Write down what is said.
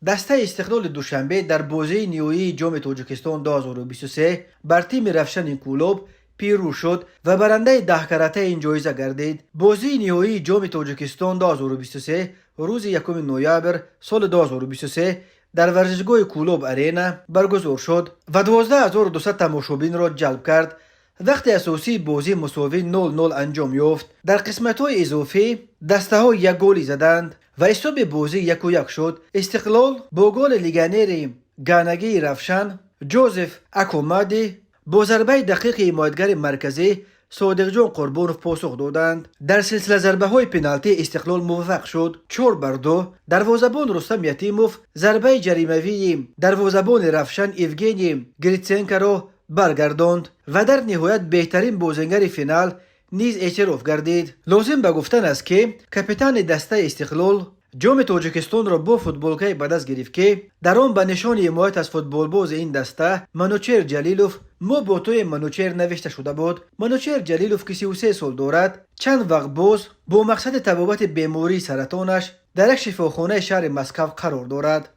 دسته استقلال دوشنبه در بازی نیویی جام تاجیکستان 2023 بر تیم رفشن این کلوب پیرو شد و برنده 10 کرته این جایزه گردید. بازی نیویی جام تاجیکستان 2023 روز 1 نوامبر سال 2023 در ورزشگاه کلوب ارینا برگزار شد و 12200 تماشابین را جلب کرد. وقت اساسی بازی مساوی 0-0 انجام یافت. در قسمت‌های اضافی دسته‌ها یک گلی زدند و حساب بازی 1-1 شد. استقلال با گل لیگنر گانگی رفشن جوزف اکومادی با ضربه دقیق حمایتگر مرکزی صادق جان قربانوف پاسخ دادند. در سلسله ضربه های پنالتی استقلال موفق شد 4-2. دروازه‌بان رستم یتیموف ضربه جریمه‌ای دروازه‌بان رفشن ایوگنی گریتسنکو را برگرداند و در نهایت بهترین بازیگر فینال نیز اعتراف گردید. لازم به گفتن است که کاپیتان دسته استقلال جام تاجیکستان را با فوتبالکای به دست گرفت که در آن به نشان حمایت از فوتبالباز این دسته منوچهر جلیلوف با توی منوچهر نوشته شده بود. منوچهر جلیلوف که 33 سال دارد چند وقت باز با مقصد تبابت بیماری سرطانش در یک شفاخانه شهر مسکو قرار دارد.